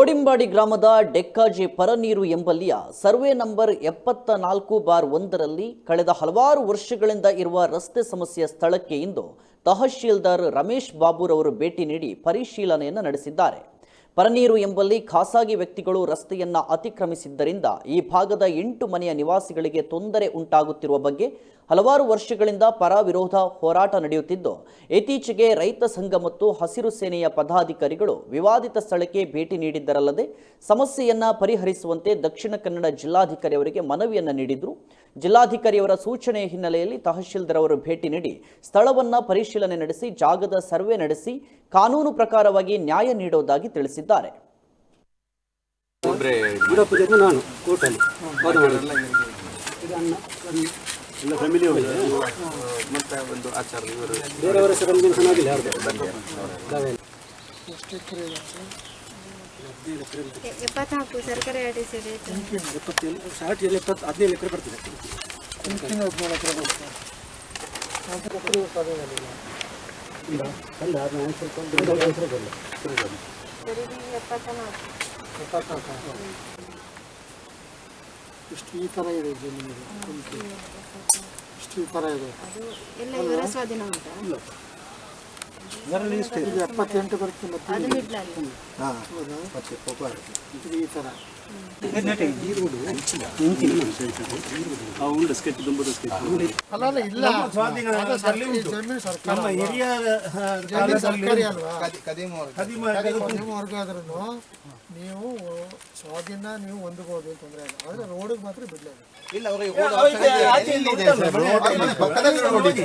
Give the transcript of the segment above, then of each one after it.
ಕೋಡಿಂಬಾಡಿ ಗ್ರಾಮದ ಡೆಕ್ಕಾಜೆ ಪರನೀರು ಎಂಬಲ್ಲಿಯ survey number 74/1ರಲ್ಲಿ ಕಳೆದ ಹಲವಾರು ವರ್ಷಗಳಿಂದ ಇರುವ ರಸ್ತೆ ಸಮಸ್ಯೆಯ ಸ್ಥಳಕ್ಕೆ ಇಂದು ತಹಶೀಲ್ದಾರ್ ರಮೇಶ್ ಬಾಬುರವರು ಭೇಟಿ ನೀಡಿ ಪರಿಶೀಲನೆಯನ್ನು ನಡೆಸಿದ್ದಾರೆ. ಪರನೀರು ಎಂಬಲ್ಲಿ ಖಾಸಗಿ ವ್ಯಕ್ತಿಗಳು ರಸ್ತೆಯನ್ನು ಅತಿಕ್ರಮಿಸಿದ್ದರಿಂದ ಈ ಭಾಗದ 8 ಮನೆಯ ನಿವಾಸಿಗಳಿಗೆ ತೊಂದರೆ ಉಂಟಾಗುತ್ತಿರುವ ಬಗ್ಗೆ ಹಲವಾರು ವರ್ಷಗಳಿಂದ ಪರ ವಿರೋಧ ಹೋರಾಟ ನಡೆಯುತ್ತಿದ್ದು, ಇತ್ತೀಚೆಗೆ ರೈತ ಸಂಘ ಮತ್ತು ಹಸಿರು ಸೇನೆಯ ಪದಾಧಿಕಾರಿಗಳು ವಿವಾದಿತ ಸ್ಥಳಕ್ಕೆ ಭೇಟಿ ನೀಡಿದ್ದರಲ್ಲದೆ ಸಮಸ್ಯೆಯನ್ನು ಪರಿಹರಿಸುವಂತೆ ದಕ್ಷಿಣ ಕನ್ನಡ ಜಿಲ್ಲಾಧಿಕಾರಿ ಅವರಿಗೆ ಮನವಿಯನ್ನು ನೀಡಿದರು. ಜಿಲ್ಲಾಧಿಕಾರಿಯವರ ಸೂಚನೆಯ ಹಿನ್ನೆಲೆಯಲ್ಲಿ ತಹಶೀಲ್ದಾರ್ ಅವರು ಭೇಟಿ ನೀಡಿ ಸ್ಥಳವನ್ನು ಪರಿಶೀಲನೆ ನಡೆಸಿ ಜಾಗದ ಸರ್ವೆ ನಡೆಸಿ ಕಾನೂನು ಪ್ರಕಾರವಾಗಿ ನ್ಯಾಯ ನೀಡುವುದಾಗಿ ತಿಳಿಸಿದ್ದಾರೆ. ಸರ್ಕಾರಿ ಇಷ್ಟು ಈ ಥರ ಇದೆ ಜಮೀನು, ಇಷ್ಟು ಈ ಥರ ಇದೆ. ಎಲ್ಲ ಇವರ ಸ್ವಾಧೀನ ಉಂಟಾ? ಇದರಲ್ಲಿ ಇಷ್ಟು ಇದು 78 ಬರುತ್ತೆ ಮತ್ತೆ ಅದು ಮಿಡ್ಲಲ್ಲಿ. ಇದು ಈ ಥರ ಅಲ್ಲ ಇಲ್ಲ ಜಮೀನು ಸರ್ಕಾರಿ ಅಲ್ವಾ? ವರ್ಗ ಆದ್ರೂ ನೀವು ಸ್ವಾಧೀನ ನೀವು ಹೊಂದಬಹುದು ತೊಂದರೆ ಇಲ್ಲ, ಆದರೆ ರೋಡಿಗೆ ಮಾತ್ರ ಬಿಡಲೇಬೇಕು.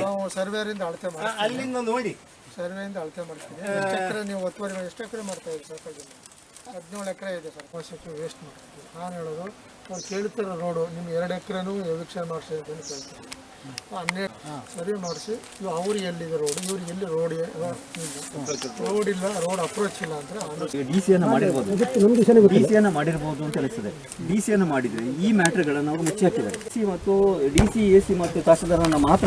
ನಾವು ಸರ್ವೇರಿಂದ ಅಳತೆ ಮಾಡಿ ಸರ್ವೆಯಿಂದ ಅಳತೆ ಮಾಡ್ತೀವಿ. ಎಷ್ಟು ಎಕರೆ ನೀವು ಒತ್ತುವರಿ ಎಷ್ಟು ಎಕರೆ ಮಾಡ್ತಾ ಇದ್ದೀವಿ? ಸಾಕಾಗಿ 17 ಎಕರೆ ಇದೆ ಸರ್. ವರ್ಷಕ್ಕೆ ವೇಸ್ಟ್ ಮಾಡ್ತೀವಿ. ನಾನು ಹೇಳೋದು ಅವ್ರು ಕೇಳ್ತಿರೋ ರೋಡು ನಿಮ್ಮ 2 ಎಕರೆನೂ ಎವಿಕ್ಷನ್ ಮಾಡಿಸಿ ಅಂತ ಕೇಳ್ತೀವಿ. 12 ಸರಿ ಮಾಡಿಸಿ ಇವು ಅವ್ರಿಗೆ ಎಲ್ಲಿದೆ ರೋಡು, ಇವ್ರಿಗೆ ಎಲ್ಲಿ ರೋಡ್ ಇಲ್ಲ, ರೋಡ್ ಅಪ್ರೋಚ್ ಇಲ್ಲ ಅಂದರೆ ಡಿಸಿಯನ್ನು ಮಾಡಿರ್ಬೋದು ಅಂತ ಅನಿಸ್ತದೆ. ಡಿಸಿಯನ್ನು ಮಾಡಿದರೆ ಈ ಮ್ಯಾಟ್ರ್ಗಳನ್ನು ಅವರು ಮುಚ್ಚಿ ಹಾಕಿದ್ದಾರೆ. ಸಿ ಮತ್ತು ಡಿಸಿ ಎಸಿ ಮತ್ತು ತಹಶೀಲ್ದಾರನ್ನು ಮಾತ್ರ